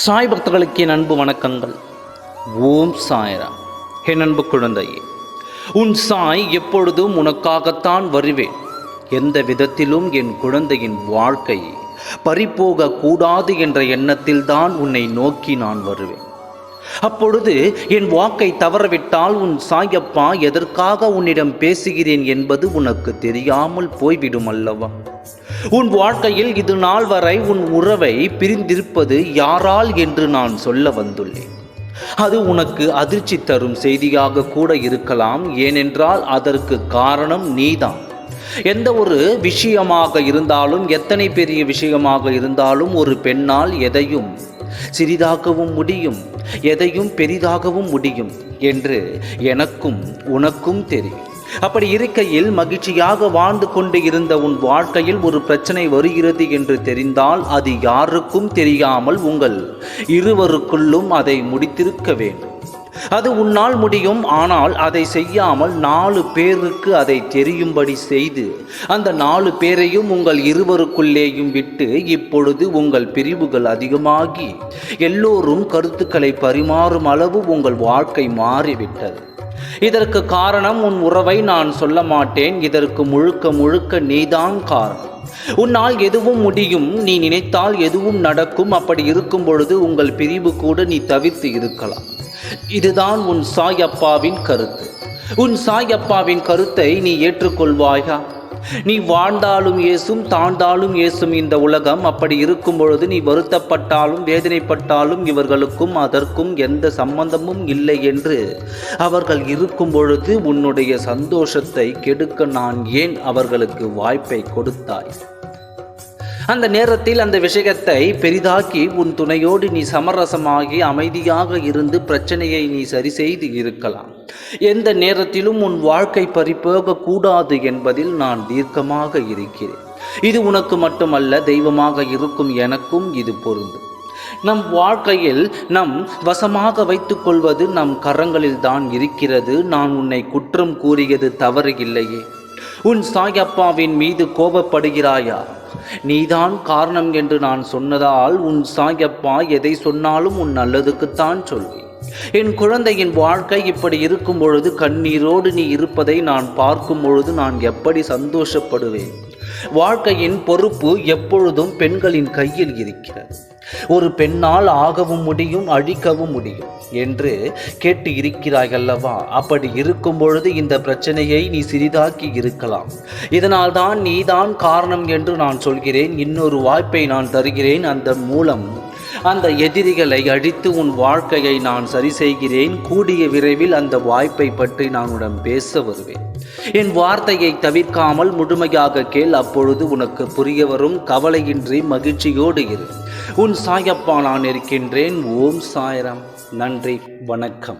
சாய் பக்தர்களுக்கு என் அன்பு வணக்கங்கள். ஓம் சாய்ராம். என் அன்பு குழந்தையே, உன் சாய் எப்பொழுதும் உனக்காகத்தான் வருவேன். எந்த விதத்திலும் என் குழந்தையின் வாழ்க்கை பறிபோக கூடாது என்ற எண்ணத்தில்தான் உன்னை நோக்கி நான் வருவேன். அப்பொழுது என் வாக்கை தவறவிட்டால் உன் சாயப்பா எதற்காக உன்னிடம் பேசுகிறேன் என்பது உனக்கு தெரியாமல் போய்விடும் அல்லவா? உன் வாழ்க்கையில் இது நாள் வரை உன் உறவை பிரிந்திருப்பது யாரால் என்று நான் சொல்ல வந்துள்ளேன். அது உனக்கு அதிர்ச்சி தரும் செய்தியாக கூட இருக்கலாம். ஏனென்றால் அதற்கு காரணம் நீதான். எந்த ஒரு விஷயமாக இருந்தாலும், எத்தனை பெரிய விஷயமாக இருந்தாலும், ஒரு பெண்ணால் எதையும் சிறிதாகவும் முடியும், எதையும் பெரிதாகவும் முடியும் என்று எனக்கும் உனக்கும் தெரியும். அப்படி இருக்கையில் மகிழ்ச்சியாக வாழ்ந்து கொண்டு இருந்த உன் வாழ்க்கையில் ஒரு பிரச்சனை வருகிறது என்று தெரிந்தால் அது யாருக்கும் தெரியாமல் உங்கள் இருவருக்குள்ளும் அதை முடித்திருக்க வேண்டும். அது உன்னால் முடியும். ஆனால் அதை செய்யாமல் 4 பேருக்கு அதை தெரியும்படி செய்து அந்த 4 பேரையும் உங்கள் இருவருக்குள்ளேயும் விட்டு இப்பொழுது உங்கள் பிரிவுகள் அதிகமாகி எல்லோரும் கருத்துக்களை பரிமாறும் அளவு உங்கள் வாழ்க்கை மாறிவிட்டது. இதற்கு காரணம் உன் உறவை நான் சொல்ல மாட்டேன். இதற்கு முழுக்க முழுக்க நீதான் காரணம். உன்னால் எதுவும் முடியும், நீ நினைத்தால் எதுவும் நடக்கும். அப்படி இருக்கும் பொழுது உங்கள் பிரிவு கூட நீ தவிர்த்து இருக்கலாம். இதுதான் உன் சாயப்பாவின் கருத்து. உன் சாயப்பாவின் கருத்தை நீ ஏற்றுக்கொள்வாயா? நீ வாழ்ந்தாலும் ஏசும், தாழ்ந்தாலும் ஏசும் இந்த உலகம். அப்படி இருக்கும் பொழுது நீ வருத்தப்பட்டாலும் வேதனைப்பட்டாலும் இவர்களுக்கும் அதற்கும் எந்த சம்பந்தமும் இல்லை என்று அவர்கள் இருக்கும் பொழுது உன்னுடைய சந்தோஷத்தை கெடுக்க நான் ஏன் அவர்களுக்கு வாய்ப்பை கொடுத்தாய்? அந்த நேரத்தில் அந்த விஷயத்தை பெரிதாக்கி உன் துணையோடு நீ சமரசமாகி அமைதியாக இருந்து பிரச்சனையை நீ சரி செய்து இருக்கலாம். எந்த நேரத்திலும் உன் வாழ்க்கை பறிபோக கூடாது என்பதில் நான் தீர்க்கமாக இருக்கிறேன். இது உனக்கு மட்டுமல்ல, தெய்வமாக இருக்கும் எனக்கும் இது பொருந்தும். நம் வாழ்க்கையில் நம் வசமாக வைத்துக் கொள்வது நம் கரங்களில் தான் இருக்கிறது. நான் உன்னை குற்றம் கூறியது தவறு இல்லையே. உன் சாயப்பாவின் மீது கோபப்படுகிறாயா? நீதான் காரணம் என்று நான் சொன்னதால் உன் சாயப்பா எதை சொன்னாலும் உன் நல்லதுக்குத்தான் சொல்வேன். என் குழந்தையின் வாழ்க்கை இப்படி இருக்கும் பொழுது கண்ணீரோடு நீ இருப்பதை நான் பார்க்கும் பொழுது நான் எப்படி சந்தோஷப்படுவேன். வாழ்க்கையின் பொறுப்பு எப்பொழுதும் பெண்களின் கையில் இருக்கிறது. ஒரு பெண்ணால் ஆகவும் முடியும், அழிக்கவும் முடியும் என்று கேட்டு இருக்கிறாய் அல்லவா? அப்படி இருக்கும் பொழுது இந்த பிரச்சனையை நீ சிறிதாக்கி இருக்கலாம். இதனால் தான் நீதான் காரணம் என்று நான் சொல்கிறேன். இன்னொரு வாய்ப்பை நான் தருகிறேன். அந்த மூலம் அந்த எதிரிகளை அழித்து உன் வாழ்க்கையை நான் சரி செய்கிறேன். கூடிய விரைவில் அந்த வாய்ப்பை பற்றி நான் உடன் பேச வருவேன். என் வார்த்தையை தவிர்க்காமல் முழுமையாக கேள். அப்பொழுது உனக்கு புரிய வரும். கவலையின்றி மகிழ்ச்சியோடு இரு. உன் சாயப்பா நான் இருக்கின்றேன். ஓம் சாய்ராம். நன்றி, வணக்கம்.